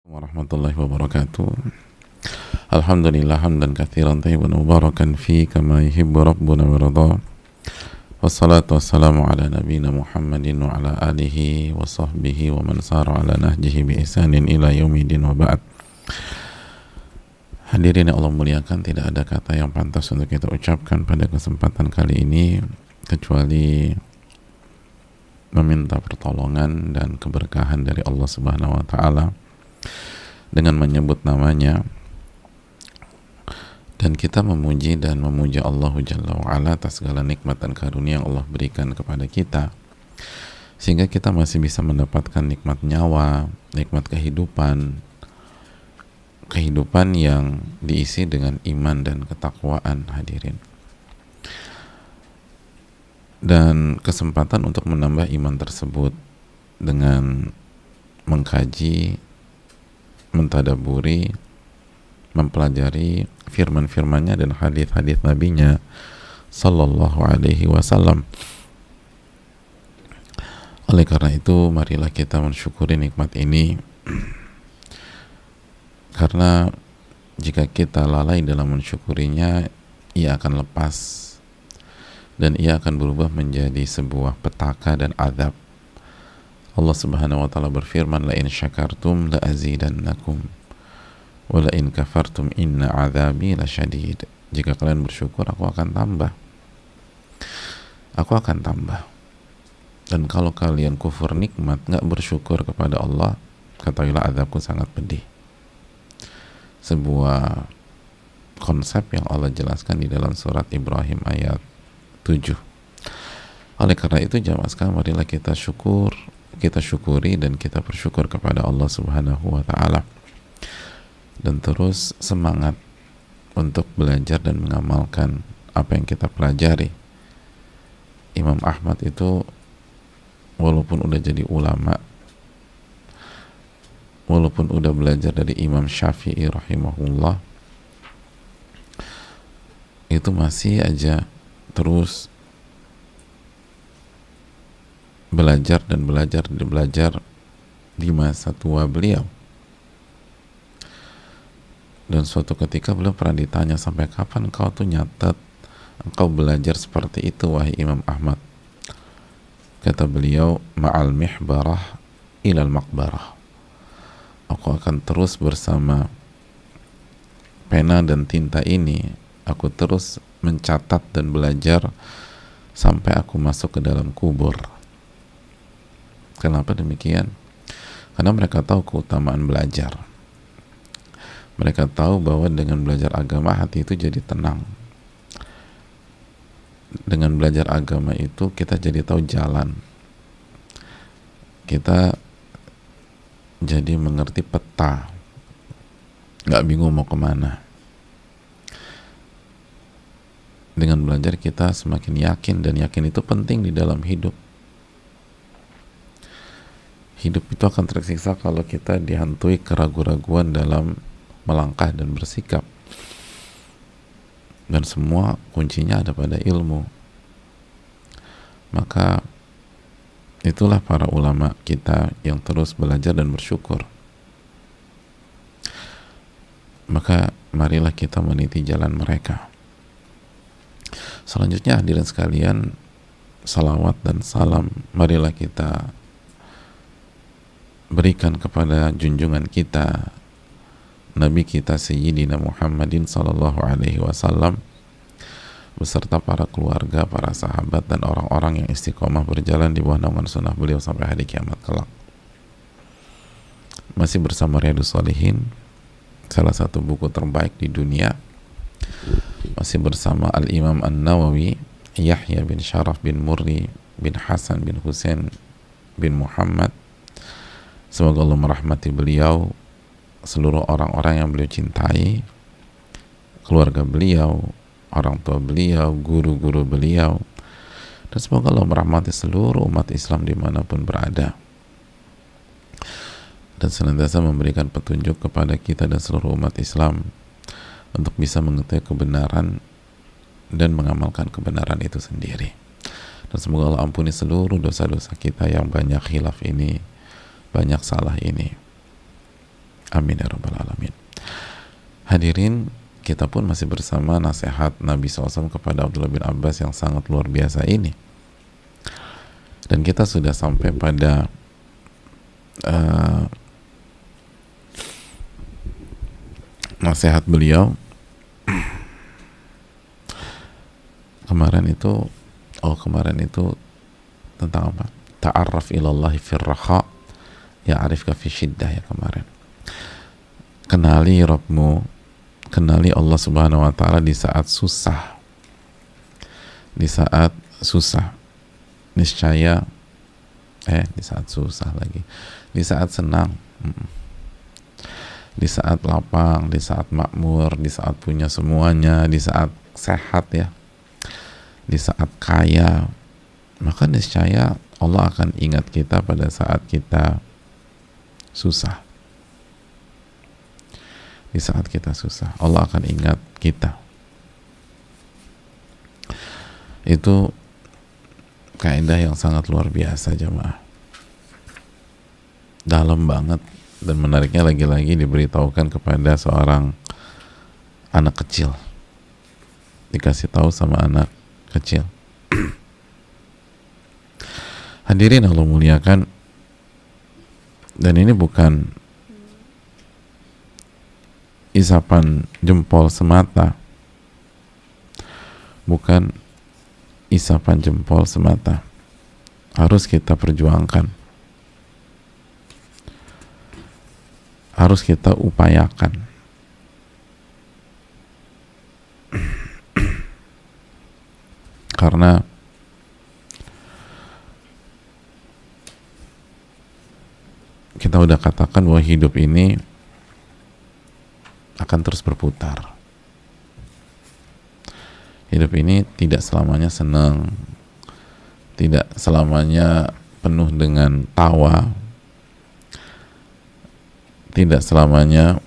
Warahmatullahi wabarakatuh. Alhamdulillah hamdan katsiran thayyiban mubarakan fi kama yuhibbu rabbuna wa yarda. Wassalatu wassalamu ala nabiyyina Muhammadin wa ala alihi wa sahbihi wa man sara ala nahjihi bi ihsanin ila yaumidin wa ba'd. Hadirin yang Allah muliakan, tidak ada kata yang pantas untuk kita ucapkan pada kesempatan kali ini kecuali meminta pertolongan dan keberkahan dari Allah Subhanahu wa taala dengan menyebut namanya, dan kita memuji dan memuja Allah Jalla wa'ala atas segala nikmat dan karunia yang Allah berikan kepada kita sehingga kita masih bisa mendapatkan nikmat nyawa, nikmat kehidupan yang diisi dengan iman dan ketakwaan. Hadirin, dan kesempatan untuk menambah iman tersebut dengan mengkaji, mentadaburi, mempelajari firman-firmannya dan hadis-hadis nabinya sallallahu alaihi wasallam. Oleh karena itu, marilah kita mensyukuri nikmat ini karena jika kita lalai dalam mensyukurinya, ia akan lepas dan ia akan berubah menjadi sebuah petaka dan azab. Allah Subhanahu wa taala berfirman, la in syakartum la azidannakum wa la in kafartum inna azabi lasyadid. Jika kalian bersyukur, aku akan tambah. Aku akan tambah. Dan kalau kalian kufur nikmat, enggak bersyukur kepada Allah, ketahuilah azabku sangat pedih. Sebuah konsep yang Allah jelaskan di dalam surat Ibrahim ayat 7. Oleh karena itu, jamaah sekalian, marilah kita syukuri dan kita bersyukur kepada Allah Subhanahu wa taala dan terus semangat untuk belajar dan mengamalkan apa yang kita pelajari. Imam Ahmad itu walaupun udah jadi ulama, walaupun udah belajar dari Imam Syafi'i rahimahullah, itu masih aja terus belajar di masa tua beliau. Dan suatu ketika beliau pernah ditanya, sampai kapan engkau tuh nyatet, engkau belajar seperti itu wahai Imam Ahmad? Kata beliau, ma'al mihbarah ilal maqbarah. Aku akan terus bersama pena dan tinta ini, aku terus mencatat dan belajar sampai aku masuk ke dalam kubur. Kenapa demikian? Karena mereka tahu keutamaan belajar. Mereka tahu bahwa dengan belajar agama hati itu jadi tenang. Dengan belajar agama itu kita jadi tahu jalan. Kita jadi mengerti peta. Gak bingung mau kemana. Dengan belajar kita semakin yakin, dan yakin itu penting di dalam hidup. Hidup itu akan tersiksa kalau kita dihantui keraguan-raguan dalam melangkah dan bersikap. Dan semua kuncinya ada pada ilmu. Maka itulah para ulama kita yang terus belajar dan bersyukur. Maka marilah kita meniti jalan mereka. Selanjutnya, hadirin sekalian, salawat dan salam marilah kita berikan kepada junjungan kita, Nabi kita Sayyidina Muhammadin sallallahu alaihi wasallam beserta para keluarga, para sahabat, dan orang-orang yang istiqomah berjalan di bawah naungan sunnah beliau sampai hari kiamat kelak. Masih bersama Riyadhus Shalihin, salah satu buku terbaik di dunia. Masih bersama Al-Imam An-Nawawi, Yahya bin Sharaf bin Murri bin Hasan bin Husain bin Muhammad. Semoga Allah merahmati beliau, seluruh orang-orang yang beliau cintai, keluarga beliau, orang tua beliau, guru-guru beliau, dan semoga Allah merahmati seluruh umat Islam dimanapun berada, dan senantiasa memberikan petunjuk kepada kita dan seluruh umat Islam untuk bisa mengetahui kebenaran dan mengamalkan kebenaran itu sendiri. Dan semoga Allah ampuni seluruh dosa-dosa kita yang banyak khilaf ini, banyak salah ini. Amin ya rabbal alamin. Hadirin, kita pun masih bersama nasihat Nabi SAW kepada Abdullah bin Abbas yang sangat luar biasa ini. Dan kita sudah sampai pada nasihat beliau kemarin itu tentang apa? Ta'arraf ilallahi firraha ya'rifka fi syiddah, ya kemarin. Kenali Rabbmu, kenali Allah Subhanahu wa taala di saat susah. Di saat susah. Niscaya di saat susah lagi. Di saat senang. Di saat lapang, di saat makmur, di saat punya semuanya, di saat sehat ya. Di saat kaya, maka niscaya Allah akan ingat kita pada saat kita susah. Di saat kita susah, Allah akan ingat kita. Itu kaidah yang sangat luar biasa, jemaah. Dalam banget, dan menariknya lagi-lagi diberitahukan kepada seorang anak kecil. Dikasih tahu sama anak kecil. Hadirin Allah muliakan, dan ini bukan isapan jempol semata, bukan isapan jempol semata, harus kita perjuangkan, harus kita upayakan. Karena kita udah katakan bahwa hidup ini akan terus berputar. Hidup ini tidak selamanya senang, tidak selamanya penuh dengan tawa, tidak selamanya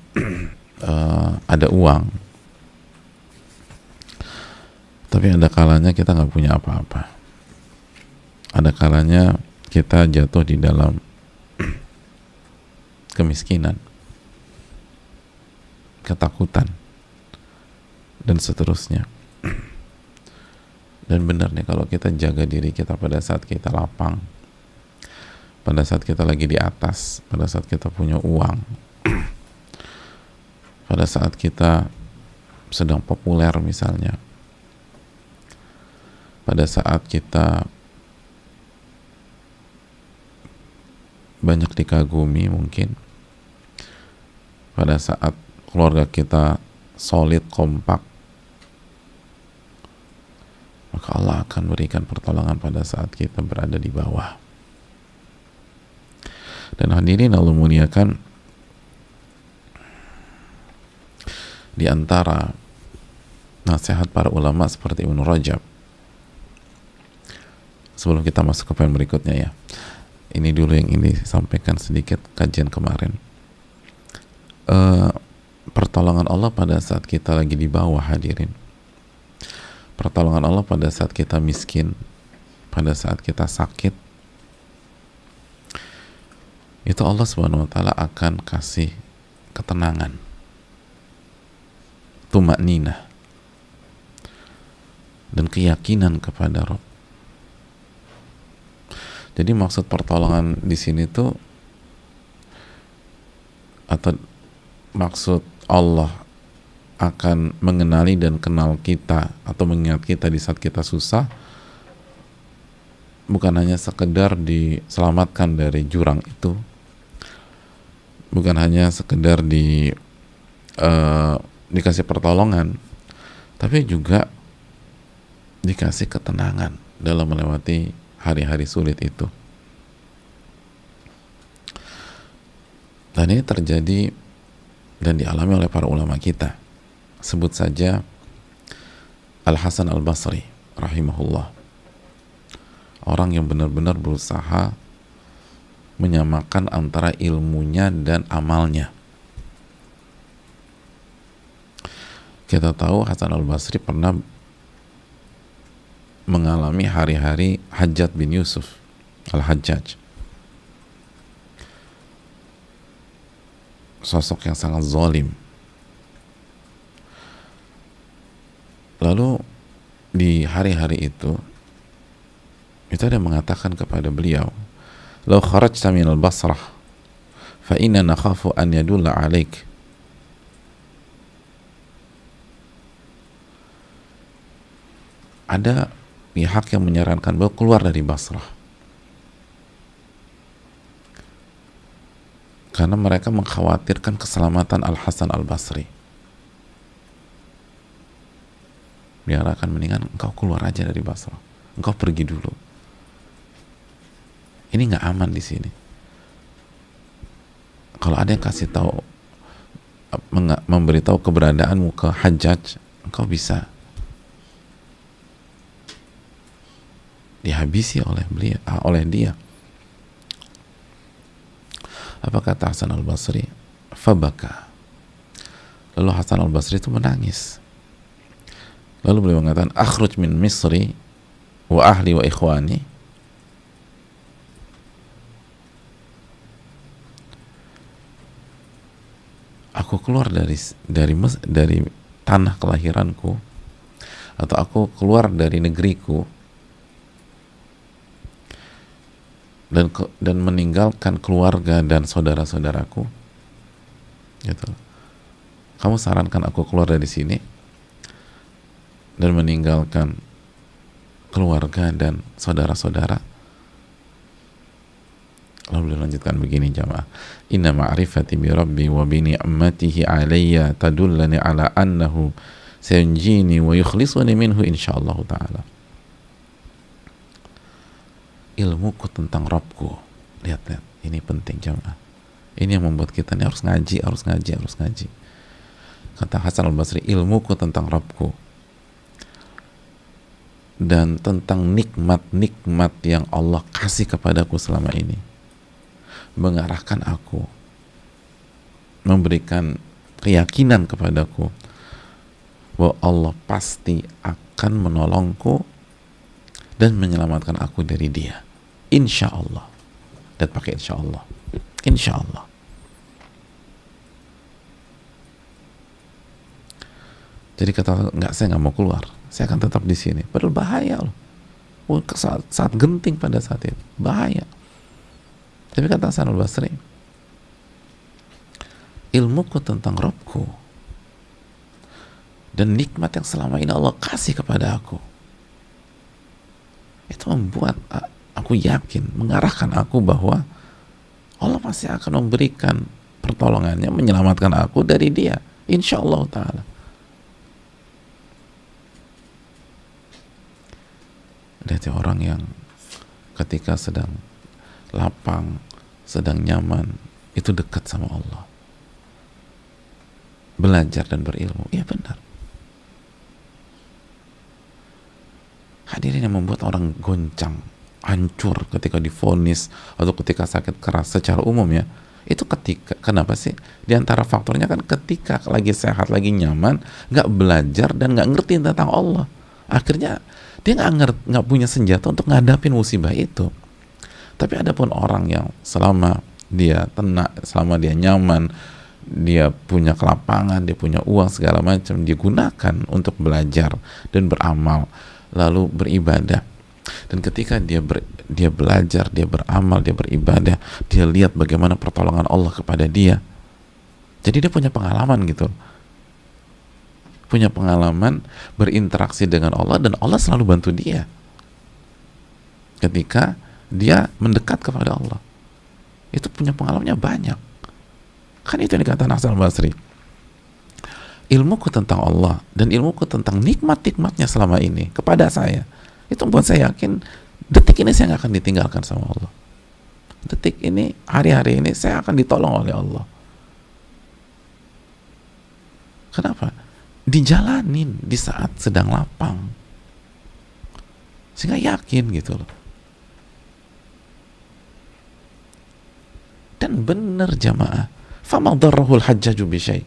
ada uang. Tapi ada kalanya kita nggak punya apa-apa. Ada kalanya kita jatuh di dalam kemiskinan, ketakutan, dan seterusnya. Dan benar nih, kalau kita jaga diri kita pada saat kita lapang, pada saat kita lagi di atas, pada saat kita punya uang, pada saat kita sedang populer misalnya, pada saat kita banyak dikagumi mungkin, pada saat keluarga kita solid, kompak, maka Allah akan berikan pertolongan pada saat kita berada di bawah. Dan hadirin Allah muliakan, di antara nasihat para ulama seperti Ibnu Rajab, sebelum kita masuk ke poin berikutnya ya, ini dulu yang ini sampaikan sedikit kajian kemarin. Pertolongan Allah pada saat kita lagi di bawah, hadirin. Pertolongan Allah pada saat kita miskin, pada saat kita sakit, itu Allah Subhanahu wa taala akan kasih ketenangan, tumakninah, dan keyakinan kepada Rabb. Jadi maksud pertolongan di sini tuh, atau maksud Allah akan mengenali dan kenal kita atau mengingat kita di saat kita susah, bukan hanya sekedar diselamatkan dari jurang itu, bukan hanya sekedar dikasih pertolongan, tapi juga dikasih ketenangan dalam melewati hari-hari sulit itu. Dan ini terjadi dan dialami oleh para ulama kita. Sebut saja Al-Hasan Al-Basri rahimahullah, orang yang benar-benar berusaha menyamakan antara ilmunya dan amalnya. Kita tahu Hasan Al-Basri pernah mengalami hari-hari Hajjaj bin Yusuf Al-Hajjaj. sosok yang sangat zalim. Lalu di hari-hari itu ada yang mengatakan kepada beliau, "Lau kharajta min al-Basrah fa inna nakhafu an yadulla 'alaik." Ada pihak yang menyarankan beliau keluar dari Basrah karena mereka mengkhawatirkan keselamatan Al-Hasan Al-Basri. Dia akan mendingan engkau keluar aja dari Basrah, engkau pergi dulu. Ini nggak aman di sini. Kalau ada yang kasih tahu, memberitahu keberadaanmu ke Hajjaj, engkau bisa dihabisi oleh dia. Apa kata Hasan Al-Basri? Fabaka. Lalu Hasan Al-Basri itu menangis. Lalu beliau mengatakan, akhruj min Misri wa ahli wa ikhwani. Aku keluar dari tanah kelahiranku, atau aku keluar dari negeriku dan meninggalkan keluarga dan saudara-saudaraku. Gitu. Kamu sarankan aku keluar dari sini dan meninggalkan keluarga dan saudara-saudara? Lalu dilanjutkan begini jamaah, inna ma'rifati bi rabbi wa bi ni'matihi alayya tadullani ala annahu sayunjini wa yukhlisuni minhu insyaallah ta'ala. Ilmuku tentang Rabbku, lihat, ini penting jamaah, ini yang membuat kita ini harus ngaji. Kata Hasan Al-Basri, ilmuku tentang Rabbku dan tentang nikmat-nikmat yang Allah kasih kepadaku selama ini mengarahkan aku, memberikan keyakinan kepadaku bahwa Allah pasti akan menolongku dan menyelamatkan aku dari dia, insya Allah. Dan pakai insya Allah, insya Allah. Jadi kata, saya nggak mau keluar, saya akan tetap di sini. Padahal bahaya loh, saat genting pada saat itu bahaya. Tapi kata Hasan Al-Basri, ilmuku tentang Rabbku dan nikmat yang selama ini Allah kasih kepada aku, itu membuat aku yakin, mengarahkan aku bahwa Allah pasti akan memberikan pertolongannya, menyelamatkan aku dari dia, insya Allah ta'ala. Lihat orang yang ketika sedang lapang, sedang nyaman, itu dekat sama Allah, belajar dan berilmu. Iya benar. Hadirin, yang membuat orang goncang, hancur ketika divonis atau ketika sakit keras secara umum ya, itu ketika, kenapa sih? Di antara faktornya kan ketika lagi sehat, lagi nyaman, nggak belajar dan nggak ngerti tentang Allah. Akhirnya dia nggak punya senjata untuk ngadapin musibah itu. Tapi adapun orang yang selama dia tenang, selama dia nyaman, dia punya kelapangan, dia punya uang segala macam, dia gunakan untuk belajar dan beramal, lalu beribadah. Dan ketika dia belajar, dia beramal, dia beribadah, dia lihat bagaimana pertolongan Allah kepada dia. Jadi dia punya pengalaman gitu, punya pengalaman berinteraksi dengan Allah, dan Allah selalu bantu dia ketika dia mendekat kepada Allah. Itu punya pengalamannya banyak. Kan itu yang dikatakan Hasan Al-Basri, ilmuku tentang Allah dan ilmuku tentang nikmat-nikmatnya selama ini kepada saya, itu membuat saya yakin detik ini saya nggak akan ditinggalkan sama Allah. Detik ini, hari-hari ini saya akan ditolong oleh Allah. Kenapa? Dijalanin di saat sedang lapang, sehingga yakin gitu loh. Dan benar jamaah, fama darrahul hajjaju bisyai.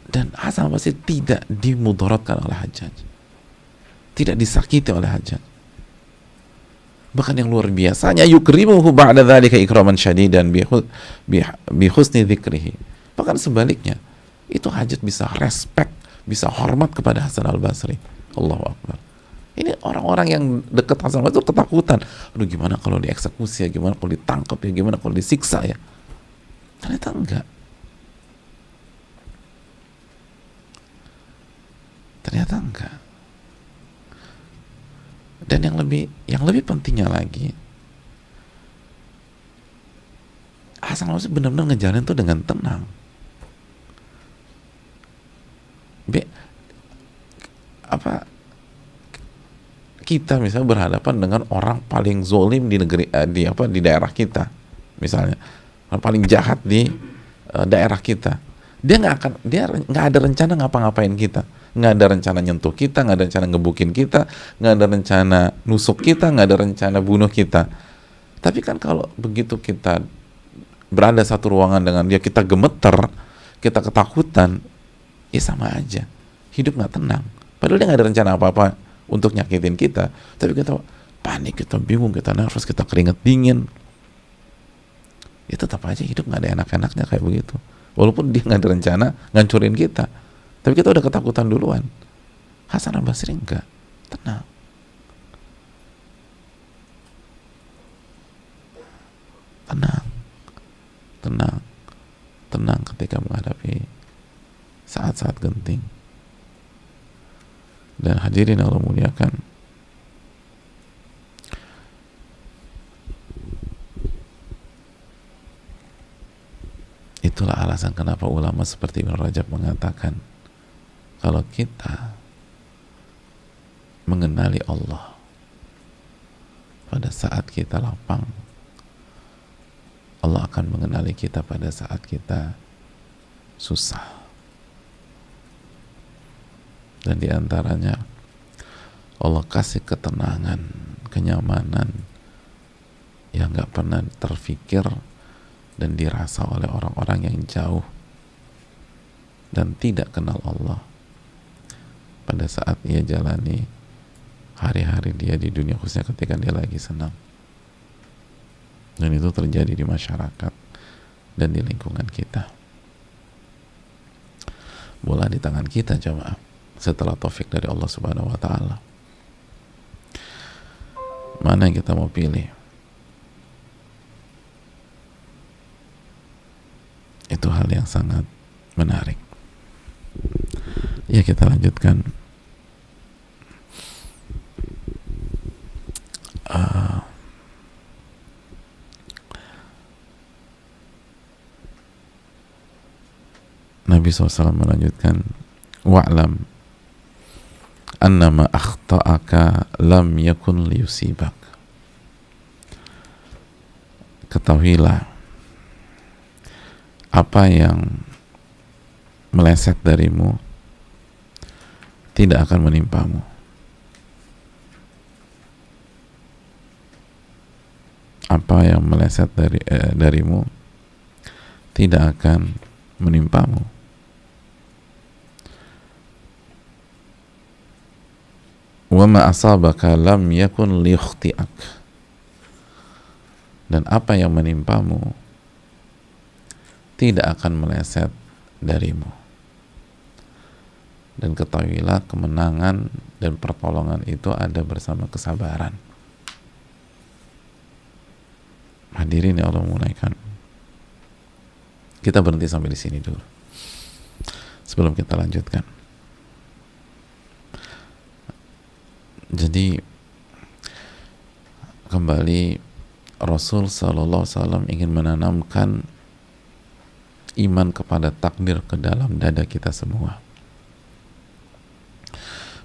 Dan Hasan Al-Basri tidak dimudaratkan oleh Hajjaj, tidak disakiti oleh Hajjaj. Bahkan yang luar biasanya, yukrimuhu ba'da dzalika ikraman syadidan bi husni dzikrihi. Bahkan sebaliknya, itu Hajjaj bisa respect, bisa hormat kepada Hasan al-Basri. Allahu Akbar. Ini orang-orang yang dekat Hasan al-Basri itu ketakutan. Aduh, gimana kalau dieksekusi ya, gimana kalau ditangkap ya, gimana kalau disiksa ya. Ternyata enggak. Ternyata enggak. Dan yang lebih pentingnya lagi, Hasan al-Basri benar-benar ngejalanin itu dengan tenang. Kita misalnya berhadapan dengan orang paling zolim di negeri di daerah kita, misalnya orang paling jahat di daerah kita, dia nggak ada rencana ngapa-ngapain kita, nggak ada rencana nyentuh kita, nggak ada rencana ngebukin kita, nggak ada rencana nusuk kita, nggak ada rencana bunuh kita. Tapi kan kalau begitu kita berada satu ruangan dengan dia, kita gemeter, kita ketakutan, ya sama aja, hidup nggak tenang. Padahal dia nggak ada rencana apa-apa untuk nyakitin kita, tapi kita panik, kita bingung, kita nervous, kita keringet dingin. Ya tetap aja hidup nggak ada enak-enaknya kayak begitu. Walaupun dia nggak ada rencana ngancurin kita, tapi kita udah ketakutan duluan. Hasan al-Basri enggak, tenang. Tenang ketika menghadapi saat-saat genting. Dan hadirin Allah muliakan, itulah alasan kenapa ulama seperti Ibn Rajab mengatakan, kalau kita mengenali Allah pada saat kita lapang, Allah akan mengenali kita pada saat kita susah. Dan diantaranya, Allah kasih ketenangan, kenyamanan yang gak pernah terfikir dan dirasa oleh orang-orang yang jauh dan tidak kenal Allah pada saat ia jalani hari-hari dia di dunia, khususnya ketika dia lagi senang. Dan itu terjadi di masyarakat dan di lingkungan kita. Bola di tangan kita, jamaah, setelah taufik dari Allah Subhanahu wa Ta'ala. Mana yang kita mau pilih? Itu hal yang sangat menarik. Ya, kita lanjutkan. Nabi SAW melanjutkan, wa'lam annama akhta'aka lam yakun liyusibak. Ketahuilah, apa yang meleset darimu tidak akan menimpamu. Apa yang meleset darimu tidak akan menimpamu. Wa ma asabaka lam yakun liyukhti'ak. Dan apa yang menimpamu tidak akan meleset darimu. Dan ketahuilah, kemenangan dan pertolongan itu ada bersama kesabaran. Hadirin ya Allah muliakan, kita berhenti sampai di sini dulu sebelum kita lanjutkan. Jadi kembali, Rasul Sallallahu Alaihi Wasallam ingin menanamkan iman kepada takdir ke dalam dada kita semua,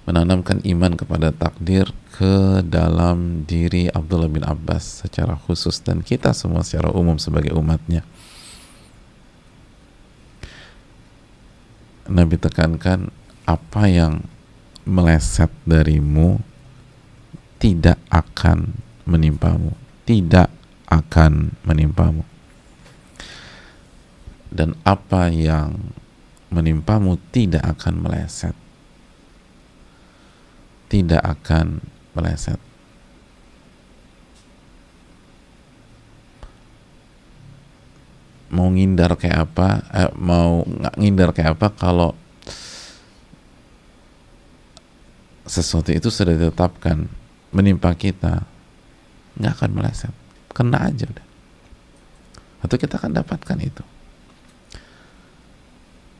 menanamkan iman kepada takdir ke dalam diri Abdullah bin Abbas secara khusus, dan kita semua secara umum sebagai umatnya. Nabi tekankan, apa yang meleset darimu tidak akan menimpamu, tidak akan menimpamu. Dan apa yang menimpamu tidak akan meleset, tidak akan meleset. mau ngindar kayak apa, mau nggak ngindar kayak apa, kalau sesuatu itu sudah ditetapkan menimpa kita, nggak akan meleset, kena aja udah, atau kita akan dapatkan itu.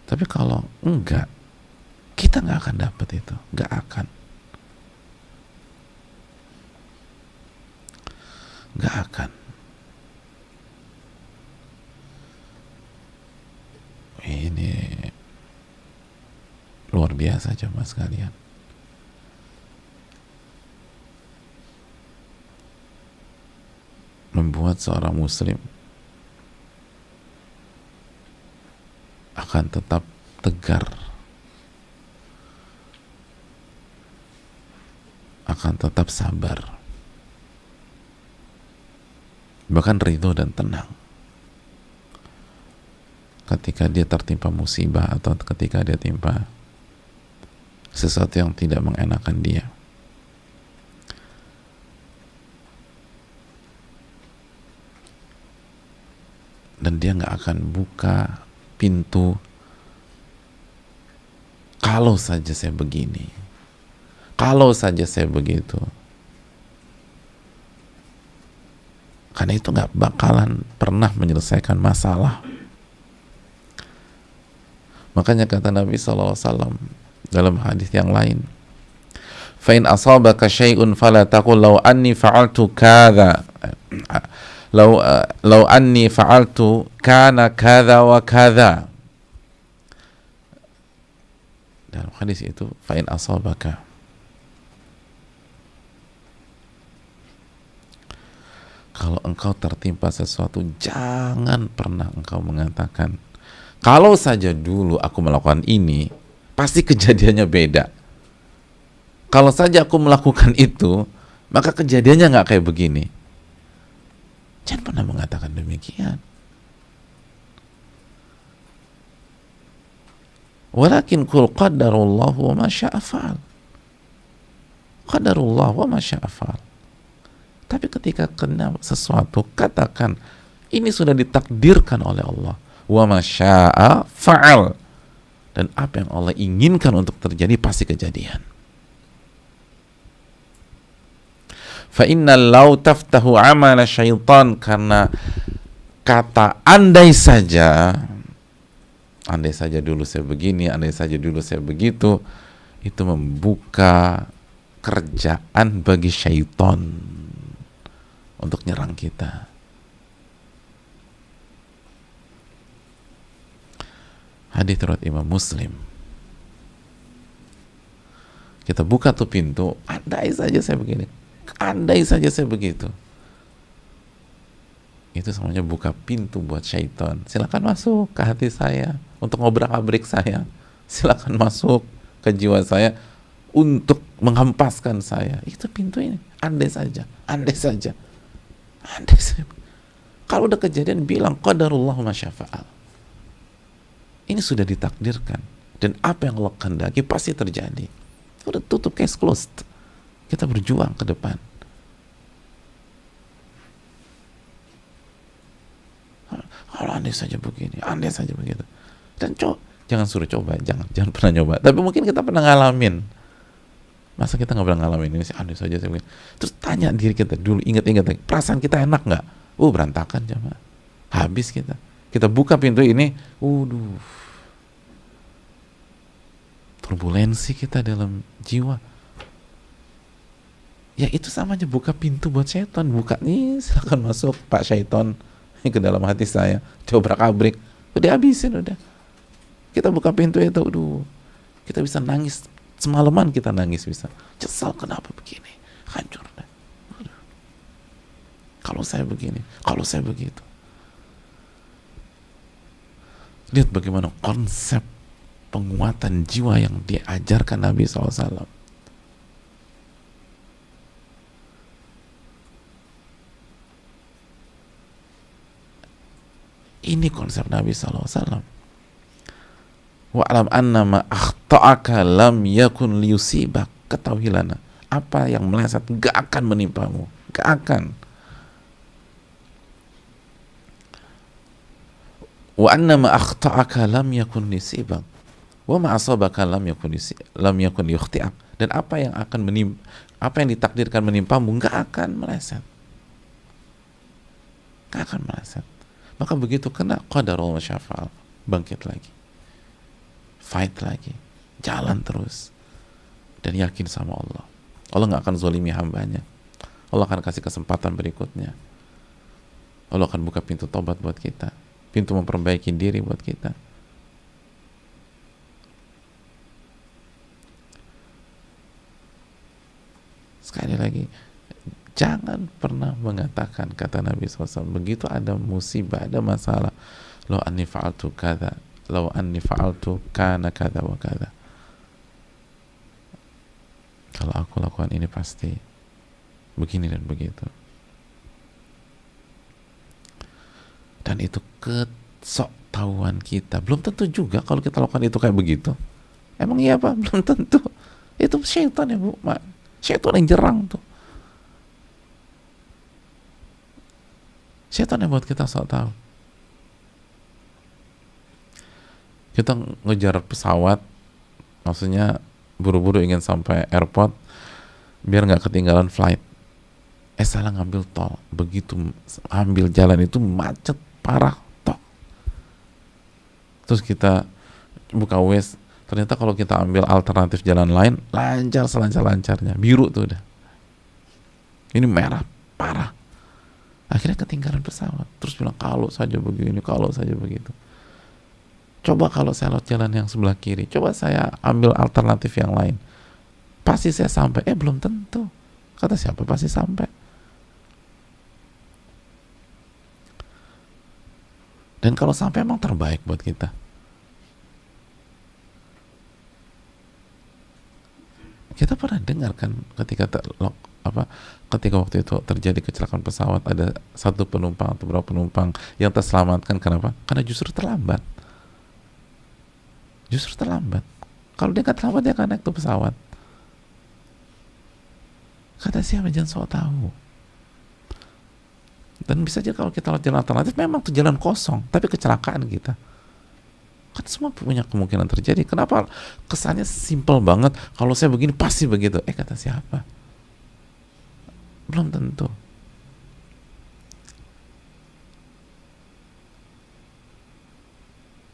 Tapi kalau enggak, kita nggak akan dapat itu, nggak akan. Ini luar biasa coba sekalian. Membuat seorang muslim akan tetap tegar, akan tetap sabar, bahkan ridho dan tenang ketika dia tertimpa musibah atau ketika dia timpa sesuatu yang tidak mengenakan dia. Dan dia nggak akan buka pintu, kalau saja saya begini, kalau saja saya begitu. Karena itu nggak bakalan pernah menyelesaikan masalah. Makanya kata Nabi SAW dalam hadis yang lain, fa in asabaka syai'un fala taqul law anni fa'altu kadza, law anni fa'altu kana kadza wa kadza. Dalam hadis itu, fa in asabaka, kalau engkau tertimpa sesuatu, jangan pernah engkau mengatakan, kalau saja dulu aku melakukan ini, pasti kejadiannya beda. Kalau saja aku melakukan itu, maka kejadiannya nggak kayak begini. Jangan pernah mengatakan demikian. Walakin kul qadarullah wa ma syaa fa'al. Qadarullah wa ma syaa fa'al. Tapi ketika kena sesuatu, katakan ini sudah ditakdirkan oleh Allah. Wa ma syaa fa'al. Dan apa yang Allah inginkan untuk terjadi pasti kejadian. Fa innal law taftahu amala syaitan, karena kata andai saja dulu saya begini, andai saja dulu saya begitu, itu membuka kerjaan bagi syaitan untuk nyerang kita. Hadits riwayat Imam Muslim. Kita buka tuh pintu, andai saja saya begini, andai saja saya begitu. Itu semuanya buka pintu buat syaitan. Silakan masuk ke hati saya untuk ngobrak-abrik saya. Silakan masuk ke jiwa saya untuk menghempaskan saya. Itu pintu ini. Andai saja, andai saja, andai saja. Kalau udah kejadian, bilang qadarullah ma syaa fa'al. Ini sudah ditakdirkan, dan apa yang Allah kehendaki pasti terjadi. Udah tutup, case closed. Kita berjuang ke depan. Kalau andai saja begini, andai saja begitu. Dan jangan suruh coba, jangan pernah nyoba. Tapi mungkin kita pernah ngalamin. Masa kita nggak pernah ngalamin ini sih, andai saja saya begini. Terus tanya diri kita dulu, ingat-ingat, perasaan kita enak nggak? Berantakan jemaah. Habis kita. Kita buka pintu ini, turbulensi kita dalam jiwa. Ya itu sama aja buka pintu buat syaitan. Buka nih, silakan masuk Pak Syaitan ke dalam hati saya, dobrak-abrik, udah habisin udah. Kita buka pintu itu, kita bisa nangis semalaman, kita nangis bisa. Kesal kenapa begini, hancur udah. Kalau saya begini, kalau saya begitu. Lihat bagaimana konsep penguatan jiwa yang diajarkan Nabi SAW. Ini konsep Nabi SAW. Wa'alam annama akhta'aka lam yakun liyusibak. Ketahuilah, apa yang meleset gak akan menimpamu, gak akan. Wa anna ma akhta'aka lam yakun lisibak. Wa ma asabaka lam yakun liyukhti'ak. Dan apa yang akan apa yang ditakdirkan menimpamu nggak akan meleset. Nggak akan meleset. Maka begitu kena qadarul masyafa'al, bangkit lagi. Fight lagi. Jalan terus. Dan yakin sama Allah. Allah nggak akan zalimi hambanya. Allah akan kasih kesempatan berikutnya. Allah akan buka pintu tobat buat kita. Pintu memperbaiki diri buat kita. Sekali lagi, jangan pernah mengatakan, kata Nabi SAW, begitu ada musibah, ada masalah, law anni fa'altu kada, law anni fa'altu kana kada wa kada. Kalau aku lakukan ini pasti begini dan begitu. Dan itu kesoktahuan kita. Belum tentu juga kalau kita lakukan itu kayak begitu. Emang iya Pak? Belum tentu. Itu syaitan ya Bu. Syaitan yang jerang tuh. Syaitan yang buat kita sok tahu. Kita ngejar pesawat, maksudnya buru-buru ingin sampai airport biar nggak ketinggalan flight. Salah ngambil tol. Begitu ambil jalan itu macet parah tol. Terus kita buka Waze, ternyata kalau kita ambil alternatif jalan lain lancar selancar-lancarnya, biru tuh udah. Ini merah parah. Akhirnya ketinggalan pesawat. Terus bilang kalau saja begini, kalau saja begitu. Coba kalau saya lewat jalan yang sebelah kiri, coba saya ambil alternatif yang lain, pasti saya sampai. Belum tentu. Kata siapa pasti sampai. Dan kalau sampai emang terbaik buat kita. Kita pernah dengar kan ketika waktu itu terjadi kecelakaan pesawat, ada satu penumpang atau beberapa penumpang yang terselamatkan. Kenapa? Karena justru terlambat. Justru terlambat. Kalau dia nggak terlambat, dia akan naik tuh pesawat. Kata siapa? Jangan sok tahu. Dan bisa aja kalau kita lewat jalan alternatif memang tuh jalan kosong, tapi kecelakaan kita. Kan semua punya kemungkinan terjadi. Kenapa kesannya simple banget? Kalau saya begini pasti begitu. Kata siapa? Belum tentu.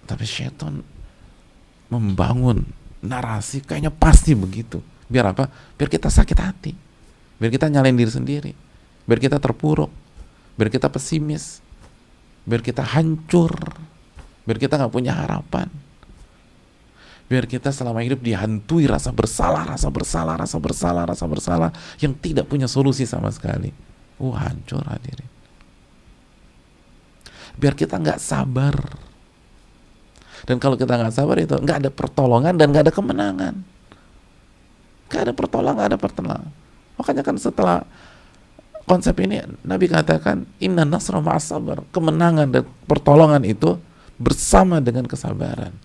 Tapi syaitan membangun narasi kayaknya pasti begitu. Biar apa? Biar kita sakit hati. Biar kita nyalain diri sendiri. Biar kita terpuruk. Biar kita pesimis. Biar kita hancur. Biar kita gak punya harapan. Biar kita selama hidup dihantui rasa bersalah yang tidak punya solusi sama sekali. Hancur hadirin. Biar kita gak sabar. Dan kalau kita gak sabar itu gak ada pertolongan dan gak ada kemenangan. Gak ada pertolongan, gak ada pertolongan. Makanya kan setelah konsep ini Nabi katakan inna nasra ma'as sabar. Kemenangan dan pertolongan itu bersama dengan kesabaran.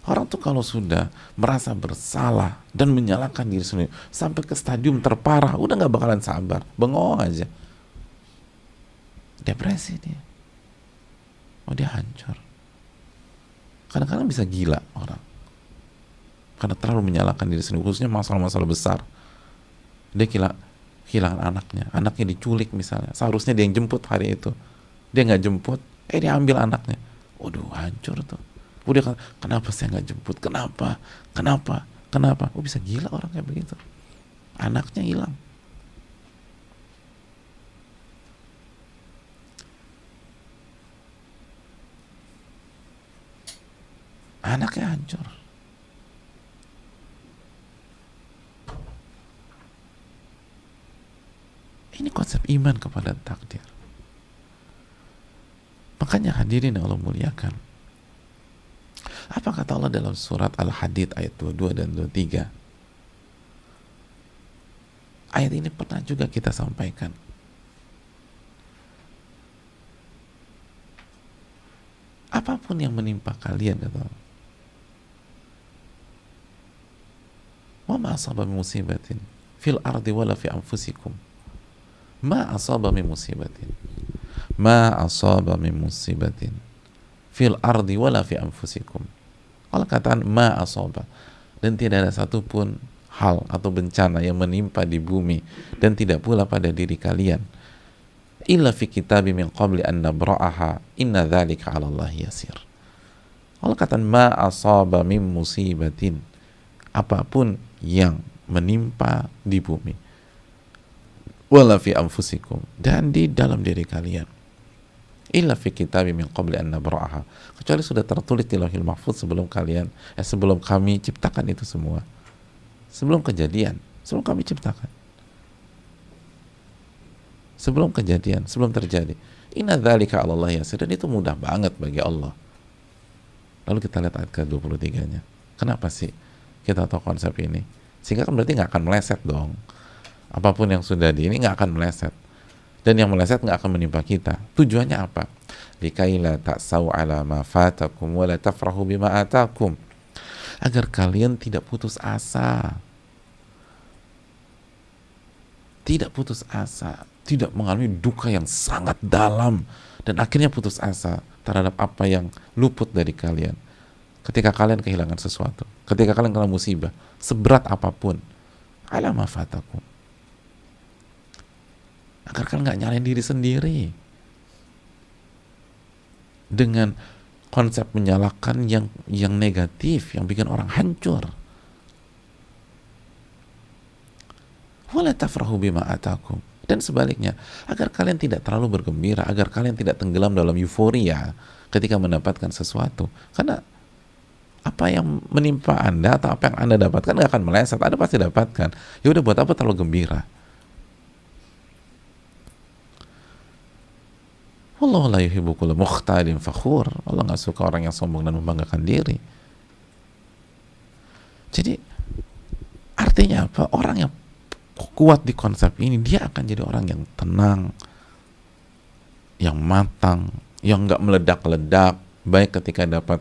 Orang tuh kalau sudah merasa bersalah dan menyalahkan diri sendiri sampai ke stadium terparah, udah gak bakalan sabar, bengong aja, depresi dia. Dia hancur. Kadang-kadang bisa gila orang karena terlalu menyalahkan diri sendiri, khususnya masalah-masalah besar. Dia kehilangan anaknya diculik misalnya, seharusnya dia yang jemput hari itu, dia nggak jemput, dia ambil anaknya. Hancur tuh. Dia kenapa saya nggak jemput, kenapa bisa gila orang kayak begitu. Anaknya hilang. Anaknya hancur. Ini konsep iman kepada takdir. Makanya hadirin yang Allah muliakan, apa kata Allah dalam surat Al-Hadid ayat 22 dan 23? Ayat ini pernah juga kita sampaikan. Apapun yang menimpa kalian, kata Allah, wa ma asaba min musibatin fil ardi wala fi anfusikum Ma asaba min musibatin. Ma asaba min musibatin fil ardi wala fi anfusikum. Allah katakan ma asaba, dan tidak ada satupun hal atau bencana yang menimpa di bumi dan tidak pula pada diri kalian illa fi kitabim min qabli an nabra'aha inna dzalika 'ala Allah yasir. Allah katakan ma asaba min musibatin, apapun yang menimpa di bumi, wala fi anfusikum, dan di dalam diri kalian, illa fi kitabim min qabli an nabra'aha, kecuali sudah tertulis di Lauhil Mahfuz sebelum sebelum kami ciptakan itu semua, sebelum kejadian, sebelum kami ciptakan, sebelum kejadian, sebelum terjadi. Inna dzalika 'ala Allah yasir, dan itu mudah banget bagi Allah. Lalu kita lihat ayat ke-23-nya. Kenapa sih kita tahu konsep ini? Sehingga kan berarti nggak akan meleset dong. Apapun yang sudah ini nggak akan meleset. Dan yang meleset nggak akan menimpa kita. Tujuannya apa? Likai la ta'sau 'ala ma fatakum wa la tafrahu bima atakum. Agar kalian tidak putus asa. Tidak putus asa, tidak mengalami duka yang sangat dalam dan akhirnya putus asa terhadap apa yang luput dari kalian ketika kalian kehilangan sesuatu, ketika kalian kena musibah seberat apapun, ala ma fatakum, agar kalian nggak nyalain diri sendiri dengan konsep menyalahkan yang negatif, yang bikin orang hancur. Wala tafrahu bima atakum, dan sebaliknya, agar kalian tidak terlalu bergembira, agar kalian tidak tenggelam dalam euforia ketika mendapatkan sesuatu. Karena apa yang menimpa Anda atau apa yang Anda dapatkan nggak akan meleset, Anda pasti dapatkan. Ya udah, buat apa terlalu gembira? Wallahu la yuhibbu kulla mukhtalin fakhur. Allah nggak suka orang yang sombong dan membanggakan diri. Jadi artinya apa? Orang yang kuat di konsep ini, dia akan jadi orang yang tenang, yang matang, yang nggak meledak-ledak, baik ketika dapat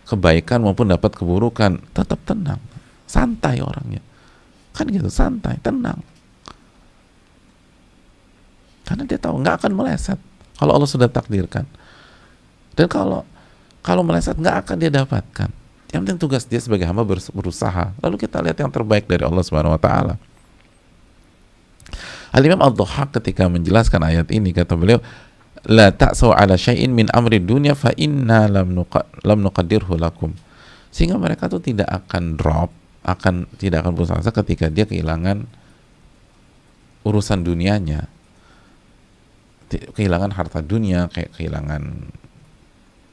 kebaikan maupun dapat keburukan, tetap tenang, santai orangnya, kan gitu, santai, tenang, karena dia tahu nggak akan meleset kalau Allah sudah takdirkan, dan kalau meleset nggak akan dia dapatkan. Yang penting tugas dia sebagai hamba berusaha. Lalu kita lihat yang terbaik dari Allah Subhanahu Wa Taala. Al-Imam Ad-Dhahhak ketika menjelaskan ayat ini, kata beliau, la ta'sau ala syai'in min amri dunya fa inna lam nuqaddirhu lakum. Sehingga mereka tuh tidak akan tidak akan putus asa ketika dia kehilangan urusan dunianya, kehilangan harta dunia, kayak kehilangan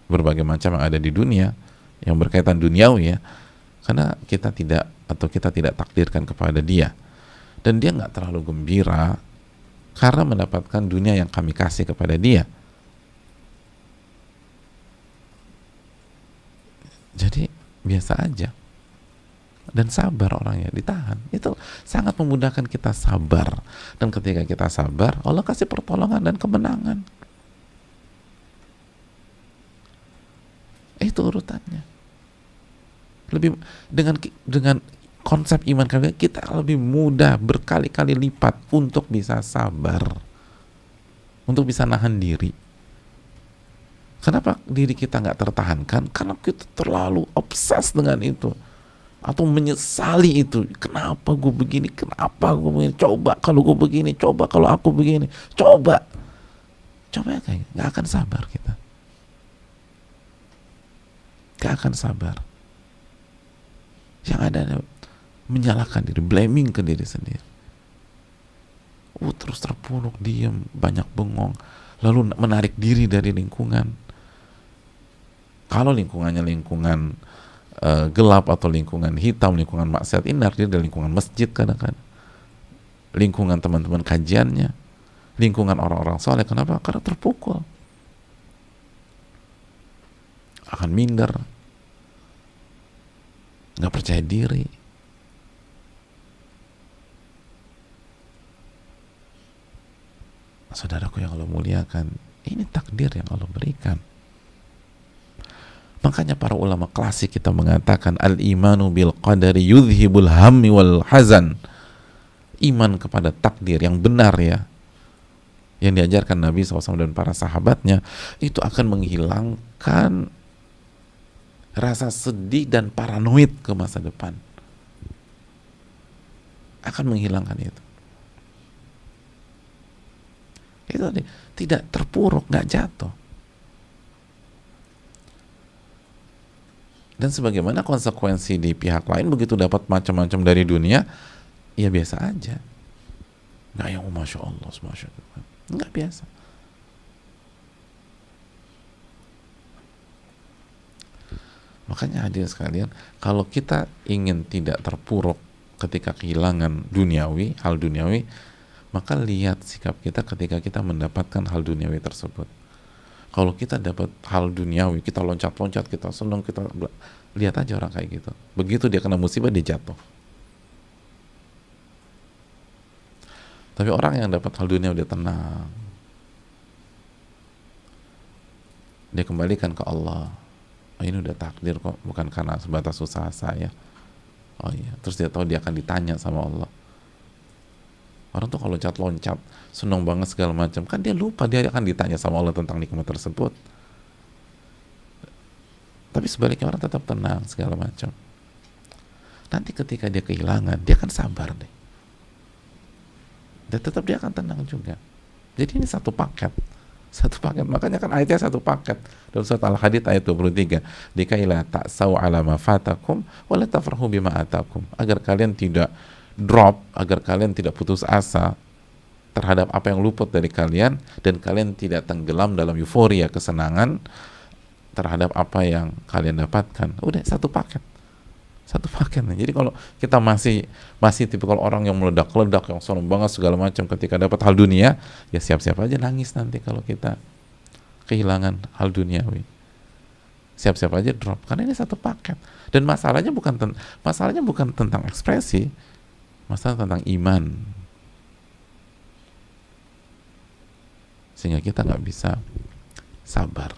berbagai macam yang ada di dunia yang berkaitan duniawi, ya, karena kita tidak takdirkan kepada dia. Dan dia nggak terlalu gembira karena mendapatkan dunia yang kami kasih kepada dia. Jadi biasa aja dan sabar orangnya, ditahan. Itu sangat memudahkan kita sabar, dan ketika kita sabar, Allah kasih pertolongan dan kemenangan. Itu urutannya. Lebih dengan konsep iman kita lebih mudah berkali-kali lipat untuk bisa sabar, untuk bisa nahan diri. Kenapa diri kita nggak tertahankan? Karena kita terlalu obses dengan itu atau menyesali itu. Kenapa gue begini? Kenapa gue begini? Coba kalau gue begini, coba kalau aku begini, coba ya, kayak nggak akan sabar kita, nggak akan sabar. Yang ada menyalahkan diri, blaming ke diri sendiri. Terus terpuruk, diam, banyak bengong, lalu menarik diri dari lingkungan. Kalau lingkungannya lingkungan gelap atau lingkungan hitam, lingkungan maksiat, narik diri dari lingkungan masjid, kadang-kadang lingkungan teman-teman kajiannya, lingkungan orang-orang soleh. Kenapa? Karena terpukul, akan minder, nggak percaya diri. Saudaraku yang Allah muliakan, ini takdir yang Allah berikan. Makanya para ulama klasik kita mengatakan al-imanu bil qadari yudhibul hammi wal hazan. Iman kepada takdir yang benar, ya, yang diajarkan Nabi SAW dan para sahabatnya, itu akan menghilangkan rasa sedih dan paranoid ke masa depan. Akan menghilangkan itu. Itu tidak terpuruk, nggak jatuh. Dan sebagaimana konsekuensi di pihak lain, begitu dapat macam-macam dari dunia, ya biasa aja. Nggak yang Masya Allah, Masya Allah. Nggak biasa. Makanya hadirin sekalian, kalau kita ingin tidak terpuruk ketika kehilangan duniawi, hal duniawi, maka lihat sikap kita ketika kita mendapatkan hal duniawi tersebut. Kalau kita dapat hal duniawi, kita loncat-loncat, kita senang, kita lihat aja orang kayak gitu. Begitu dia kena musibah, dia jatuh. Tapi orang yang dapat hal dunia dia tenang. Dia kembalikan ke Allah. Oh, ini udah takdir kok, bukan karena sebatas usaha saya. Oh iya, terus dia tahu dia akan ditanya sama Allah. Orang tuh kalau loncat-loncat, senang banget segala macam, kan dia lupa dia akan ditanya sama Allah tentang nikmat tersebut. Tapi sebaliknya orang tetap tenang segala macam. Nanti ketika dia kehilangan, dia akan sabar deh. Dan tetap dia akan tenang juga. Jadi ini satu paket. Satu paket. Makanya kan ayatnya satu paket. Dalam surat Al-Hadid ayat 23. Dikaila ta'saw ala ma fatakum wa la tafrahu bima atakum. Agar kalian tidak drop, agar kalian tidak putus asa terhadap apa yang luput dari kalian, dan kalian tidak tenggelam dalam euforia kesenangan terhadap apa yang kalian dapatkan. Udah satu paket. Satu paket. Jadi kalau kita masih tipikal orang yang meledak-ledak, yang senang banget segala macam ketika dapat hal dunia, ya siap-siap aja nangis nanti kalau kita kehilangan hal duniawi. Siap-siap aja drop, karena ini satu paket. Dan masalahnya bukan tentang ekspresi, masalah tentang iman. Sehingga kita nggak bisa sabar.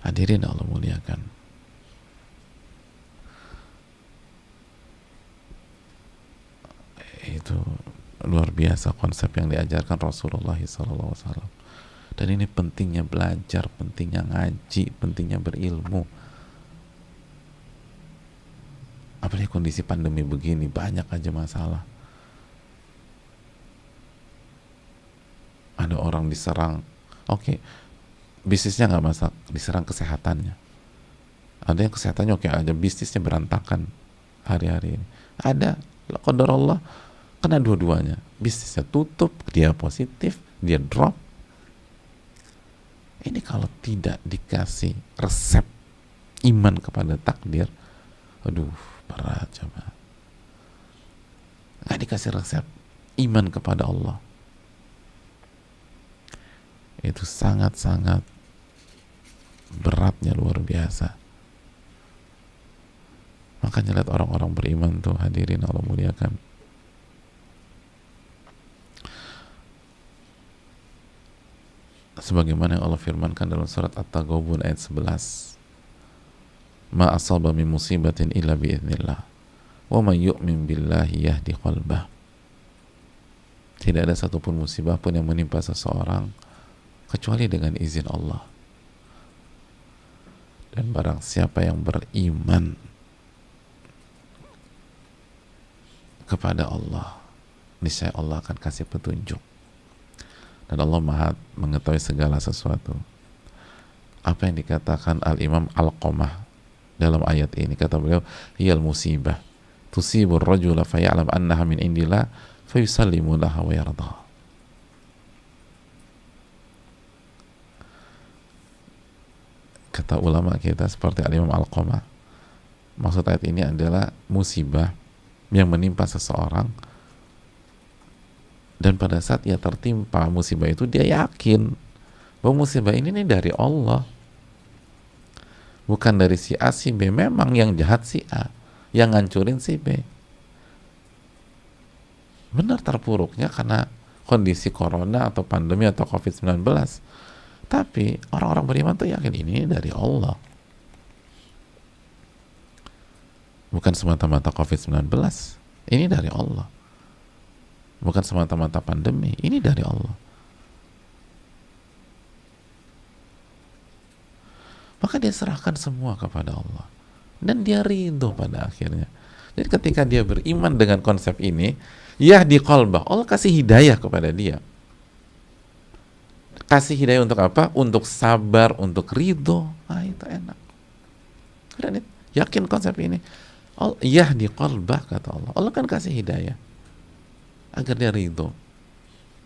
Hadirin Allah muliakan. Itu luar biasa konsep yang diajarkan Rasulullah SAW. Dan ini pentingnya belajar, pentingnya ngaji, pentingnya berilmu. Apalagi kondisi pandemi begini, banyak aja masalah. Ada orang diserang, oke, bisnisnya nggak masalah, diserang kesehatannya. Ada yang kesehatannya oke aja, bisnisnya berantakan hari-hari ini. Ada, qadar Allah, kena dua-duanya. Bisnisnya tutup, dia positif, dia drop. Ini kalau tidak dikasih resep iman kepada takdir, aduh, berat coba. Nggak dikasih resep iman kepada Allah, itu sangat-sangat beratnya, luar biasa. Makanya lihat orang-orang beriman tuh, hadirin Allah muliakan, sebagaimana yang Allah firmankan dalam surat At-Taghabun ayat 11, ma asaba min musibatin illa biiznillah wa man yu'min billahi yahdi qalbah. Tidak ada satupun musibah pun yang menimpa seseorang kecuali dengan izin Allah. Dan barang siapa yang beriman kepada Allah, niscaya Allah akan kasih petunjuk. Dan Allah Maha mengetahui segala sesuatu. Apa yang dikatakan Al-Imam Al-Qamah dalam ayat ini, kata beliau, hiyal musibah tusibur rajula faya'lam annaha min indillah fayusallimu laha wa yarda. Kata ulama kita seperti Al-Imam Al-Qamah, maksud ayat ini adalah musibah yang menimpa seseorang, dan pada saat ia tertimpa musibah itu, dia yakin bahwa musibah ini nih dari Allah, bukan dari si A si B. Memang yang jahat si A, yang ngancurin si B, benar terpuruknya karena kondisi corona atau pandemi atau COVID-19. Tapi orang-orang beriman tuh yakin ini dari Allah, bukan semata-mata COVID-19, ini dari Allah. bukan semata-mata pandemi, ini dari Allah. Maka dia serahkan semua kepada Allah dan dia ridho pada akhirnya. Jadi ketika dia beriman dengan konsep ini, yahdi qalbah, Allah kasih hidayah kepada dia. Kasih hidayah untuk apa? Untuk sabar, untuk ridho. Ah, itu enak. Dan yakin konsep ini. Yahdi qalbah, kata Allah. Allah kan kasih hidayah agar dia ridho.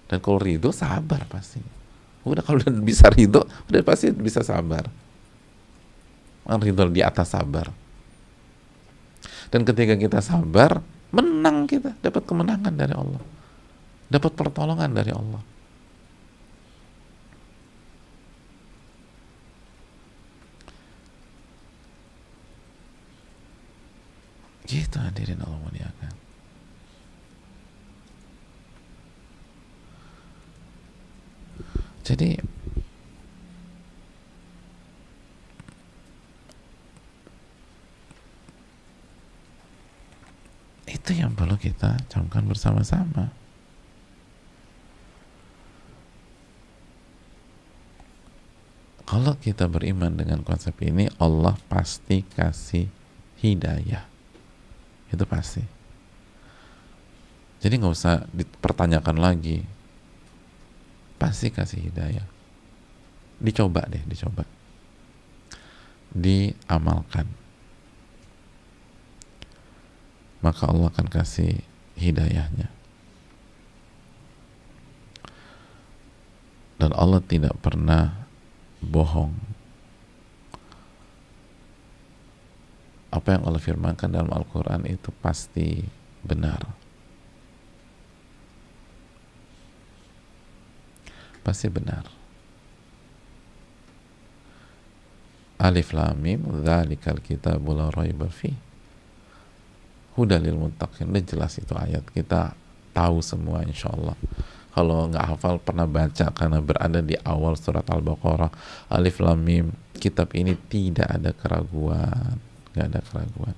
Dan kalau ridho, sabar pasti. Udah kalau udah bisa ridho, udah pasti bisa sabar. Ridho di atas sabar. Dan ketika kita sabar, menang kita, dapat kemenangan dari Allah, dapat pertolongan dari Allah. Gitu hadirin Allah muliakan. Jadi itu yang perlu kita camkan bersama-sama. Kalau kita beriman dengan konsep ini, Allah pasti kasih hidayah. Itu pasti. Jadi nggak usah dipertanyakan lagi. Pasti kasih hidayah. Dicoba deh, dicoba. Diamalkan. Maka Allah akan kasih hidayahnya. Dan Allah tidak pernah bohong. Apa yang Allah firmankan dalam Al-Quran itu pasti benar. Pasti benar. Alif Lam Mim, dzalikal kitabu la raiba fih, hudal lil muttaqin. Udah jelas itu ayat, kita tahu semua insyaallah. Kalau nggak hafal pernah baca karena berada di awal surat Al-Baqarah. Alif Lam Mim, kitab ini tidak ada keraguan, nggak ada keraguan,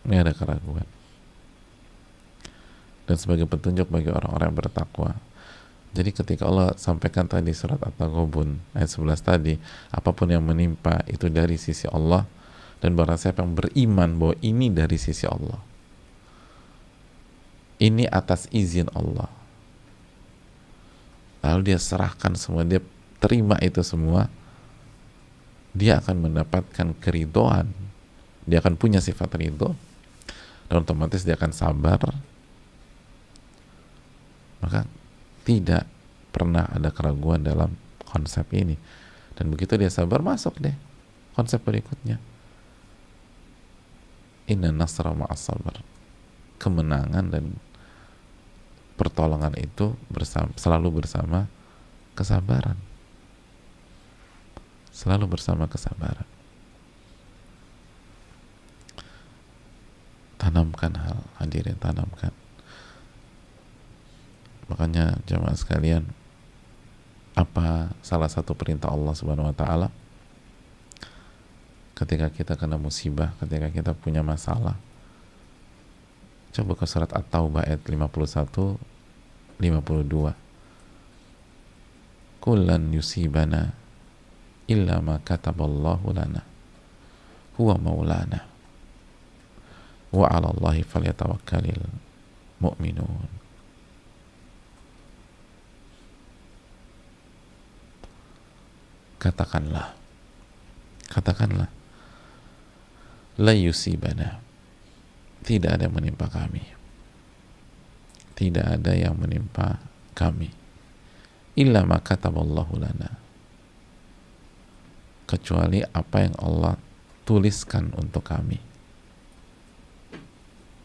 nggak ada keraguan. Dan sebagai petunjuk bagi orang-orang yang bertakwa. Jadi ketika Allah sampaikan tadi surat At-Taghabun ayat 11 tadi, apapun yang menimpa itu dari sisi Allah, dan barang siapa yang beriman bahwa ini dari sisi Allah, ini atas izin Allah, lalu dia serahkan semua, dia terima itu semua, dia akan mendapatkan keridhaan, dia akan punya sifat ridho, dan otomatis dia akan sabar. Maka tidak pernah ada keraguan dalam konsep ini. Dan begitu dia sabar, masuk deh konsep berikutnya. Inna nasra ma'as sabar. Kemenangan dan pertolongan itu selalu bersama kesabaran. Selalu bersama kesabaran. Tanamkan hal, hadirin, tanamkan. Makanya jemaah sekalian, apa salah satu perintah Allah Subhanahu wa taala ketika kita kena musibah, ketika kita punya masalah? Coba ke surat At-Taubah ayat 51 52. Kullan yusibana illa ma kataballahu lana huwa maulana wa 'ala Allahi falyatawakkalul mu'minun. Katakanlah la yusibana, tidak ada yang menimpa kami, tidak ada yang menimpa kami, illa ma kataballahu lana, kecuali apa yang Allah tuliskan untuk kami.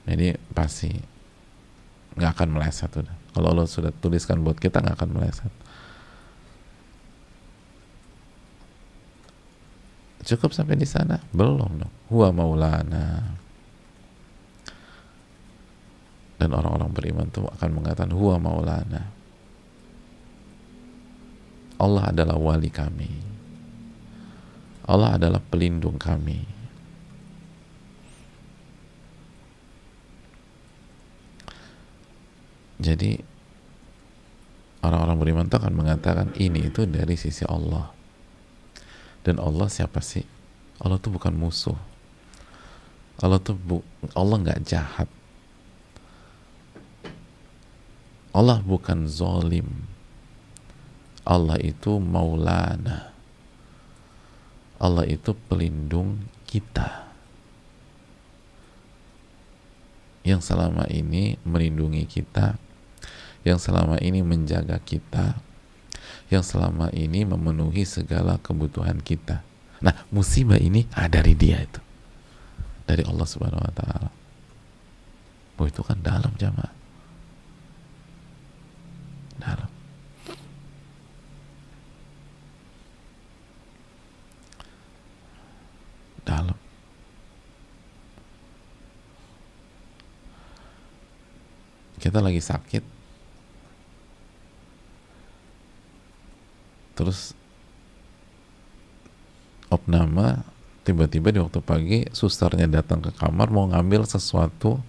Jadi pasti nggak akan meleset udah. Kalau Allah sudah tuliskan buat kita, nggak akan meleset. Cukup sampai di sana? Belum dong. Huwa maulana. Dan orang-orang beriman itu akan mengatakan huwa maulana. Allah adalah wali kami. Allah adalah pelindung kami. Jadi orang-orang beriman itu akan mengatakan ini itu dari sisi Allah. Dan Allah siapa sih? Allah tuh bukan musuh. Allah nggak jahat. Allah bukan zolim. Allah itu maulana. Allah itu pelindung kita yang selama ini melindungi kita, yang selama ini menjaga kita, yang selama ini memenuhi segala kebutuhan kita. Nah, musibah ini dari dia itu, dari Allah Subhanahu wa taala. Oh, itu kan dalam, jamaah. Dalam. Dalam. Kita lagi sakit, terus opname, tiba-tiba di waktu pagi susternya datang ke kamar mau ngambil sesuatu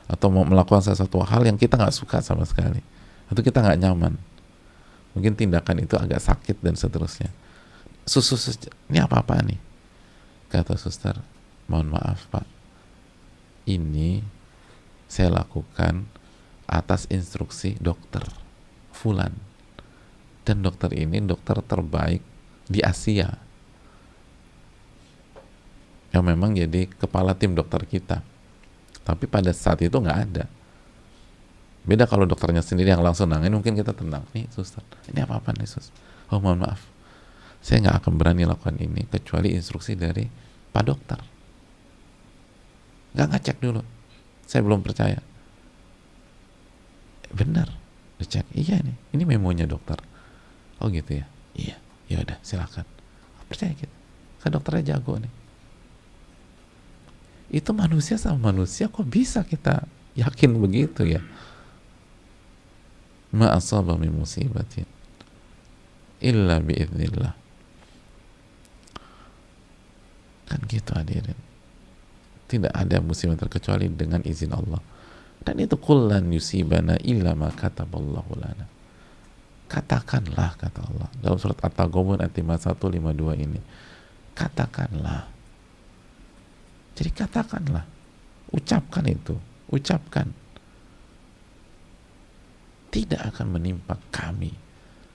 atau mau melakukan sesuatu hal yang kita nggak suka sama sekali, atau kita nggak nyaman, mungkin tindakan itu agak sakit dan seterusnya. Sus, ini apa nih? Kata suster, mohon maaf pak, ini saya lakukan atas instruksi dokter Fulan, dan dokter ini dokter terbaik di Asia yang memang jadi kepala tim dokter kita, tapi pada saat itu nggak ada. Beda kalau dokternya sendiri yang langsung nangin, mungkin kita tenang, nih suster, ini apa nih sus? Oh mohon maaf, saya nggak akan berani lakukan ini kecuali instruksi dari Pak Dokter. Nggak ngecek dulu, saya belum percaya. Benar, dicek, iya nih, ini memonya dokter. Oh gitu ya, iya, ya udah silakan. Percaya kita, kan dokternya jago nih. Itu manusia sama manusia kok bisa kita yakin begitu ya? Ma asaba min musibatin illa biiznillah. Kan gitu hadirin. Tidak ada musibah terkecuali dengan izin Allah. Dan itu kullan yusibana illa ma kataballahu lana. Katakanlah, kata Allah dalam surat At-Taghabun ayat 51-52 ini. Katakanlah. Jadi katakanlah. Ucapkan itu. Ucapkan. Tidak akan menimpa kami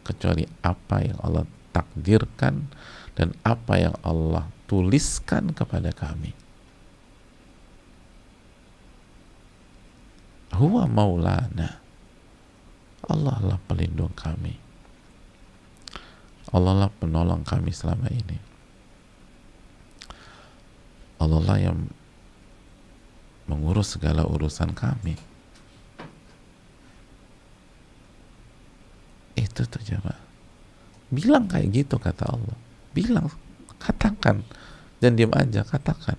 kecuali apa yang Allah takdirkan dan apa yang Allah tuliskan kepada kami. Huwa maulana. Allah lah pelindung kami. Allah lah penolong kami selama ini. Allah lah yang mengurus segala urusan kami. Itu tuh jemaah. Bilang kayak gitu kata Allah. Bilang, katakan. Jangan diam aja, katakan.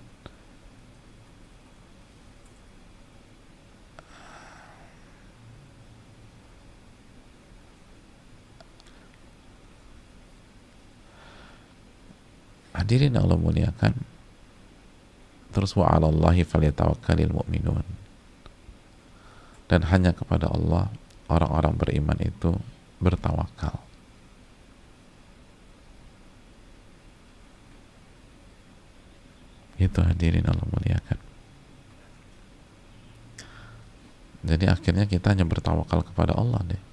Hadirin Allah muliakan. Terus wa 'alallahi falyatawakkalul mu'minun. Dan hanya kepada Allah orang-orang beriman itu bertawakal. Itu hadirin Allah muliakan. Jadi akhirnya kita hanya bertawakal kepada Allah deh.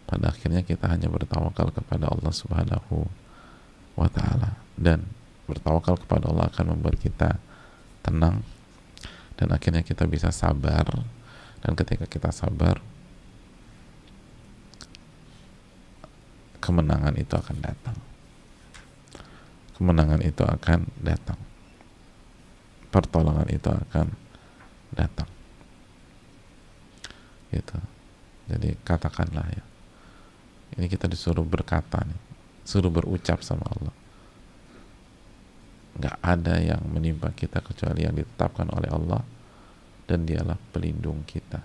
Pada akhirnya kita hanya bertawakal kepada Allah Subhanahu wa ta'ala, dan bertawakal kepada Allah akan membuat kita tenang, dan akhirnya kita bisa sabar, dan ketika kita sabar, kemenangan itu akan datang. Kemenangan itu akan datang. Pertolongan itu akan datang. Gitu. Jadi katakanlah ya. Ini kita disuruh berkata nih, suruh berucap sama Allah. Nggak ada yang menimpa kita kecuali yang ditetapkan oleh Allah, dan dialah pelindung kita.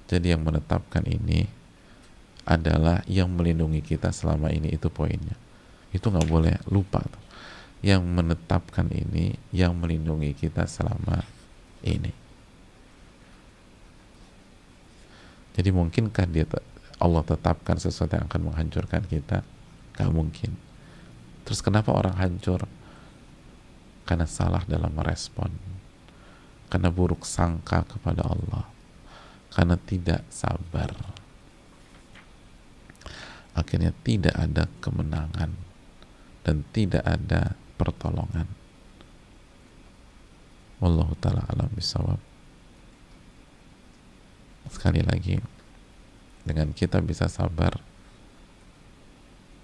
Jadi yang menetapkan ini adalah yang melindungi kita selama ini, itu poinnya. Itu nggak boleh lupa tuh. Yang menetapkan ini, yang melindungi kita selama ini. Jadi mungkinkah Allah tetapkan sesuatu yang akan menghancurkan kita? Gak mungkin. Terus kenapa orang hancur? Karena salah dalam merespon, karena buruk sangka kepada Allah, karena tidak sabar. Akhirnya tidak ada kemenangan dan tidak ada pertolongan. Wallahu ta'ala alam bisawab. Sekali lagi, dengan kita bisa sabar,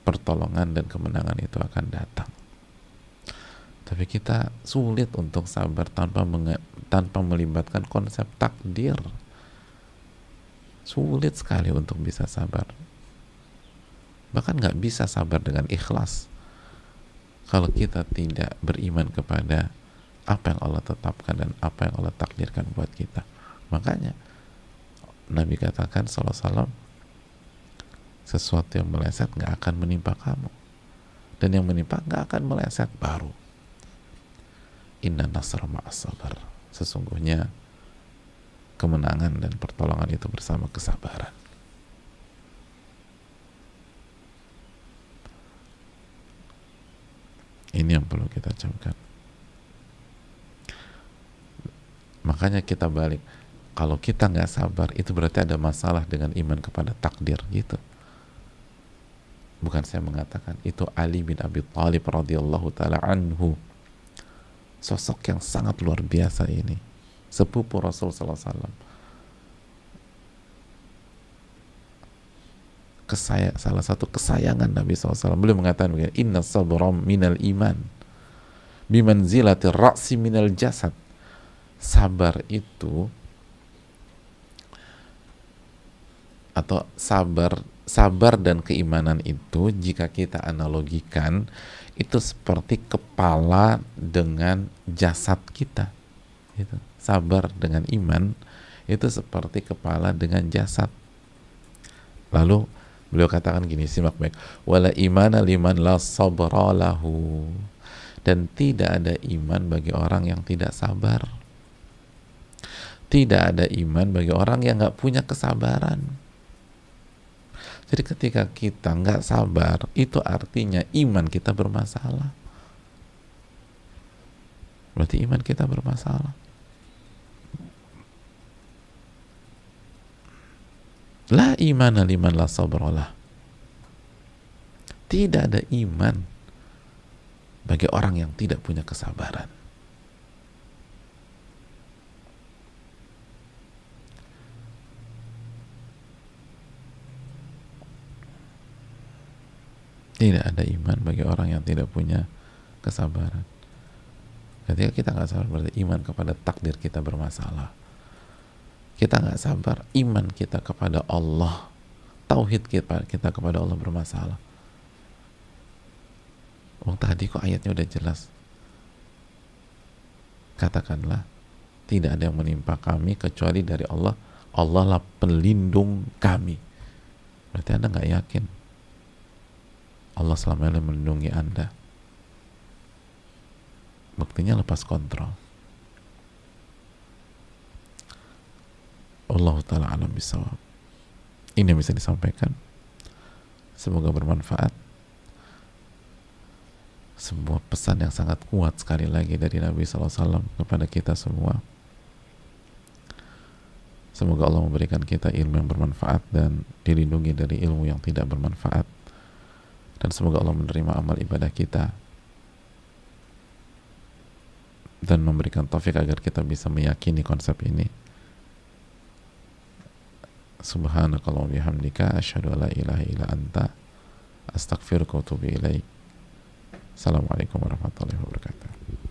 pertolongan dan kemenangan itu akan datang. Tapi kita sulit untuk sabar tanpa melibatkan konsep takdir. Sulit sekali untuk bisa sabar. Bahkan nggak bisa sabar dengan ikhlas kalau kita tidak beriman kepada apa yang Allah tetapkan dan apa yang Allah takdirkan buat kita. Makanya Nabi katakan sallallahu alaihi wasallam, sesuatu yang meleset nggak akan menimpa kamu, dan yang menimpa nggak akan meleset. Baru inna nasra ma'as sabar, sesungguhnya kemenangan dan pertolongan itu bersama kesabaran. Ini yang perlu kita camkan. Makanya kita balik, kalau kita nggak sabar itu berarti ada masalah dengan iman kepada takdir gitu. Bukan saya mengatakan, itu Ali bin Abi Thalib radhiyallahu taala anhu, sosok yang sangat luar biasa ini, sepupu Rasul sallallahu alaihi wasallam, salah satu kesayangan Nabi SAW. Beliau mengatakan begini, inna sabra minal iman bimanzilatir ra'si minal jasad. Sabar itu, atau sabar dan keimanan itu, jika kita analogikan, itu seperti kepala dengan jasad kita gitu. Sabar dengan iman itu seperti kepala dengan jasad. Lalu beliau katakan gini, simak baik, wala imana liman la sabra lahu, dan tidak ada iman bagi orang yang tidak sabar. Tidak ada iman bagi orang yang nggak punya kesabaran. Jadi ketika kita nggak sabar, itu artinya iman kita bermasalah. Berarti iman kita bermasalah. La imana liman la sabralah. Tidak ada iman bagi orang yang tidak punya kesabaran. Tidak ada iman bagi orang yang tidak punya kesabaran. Ketika kita nggak sabar, berarti iman kepada takdir kita bermasalah. Kita nggak sabar, iman kita kepada Allah, tauhid kita kepada Allah bermasalah. Tadi kok ayatnya udah jelas. Katakanlah, tidak ada yang menimpa kami kecuali dari Allah. Allah lah pelindung kami. Berarti Anda nggak yakin Allah selama ini melindungi Anda. Buktinya lepas kontrol. Allah ta'ala alam bisawab. Ini yang bisa disampaikan. Semoga bermanfaat. Sebuah pesan yang sangat kuat sekali lagi dari Nabi SAW kepada kita semua. Semoga Allah memberikan kita ilmu yang bermanfaat dan dilindungi dari ilmu yang tidak bermanfaat. Dan semoga Allah menerima amal ibadah kita dan memberikan taufik agar kita bisa meyakini konsep ini. Subhanakallahumma bihamdika asyhadu an la ilaha illa anta astaghfiruka wa atubu ilaik. Assalamualaikum warahmatullahi wabarakatuh.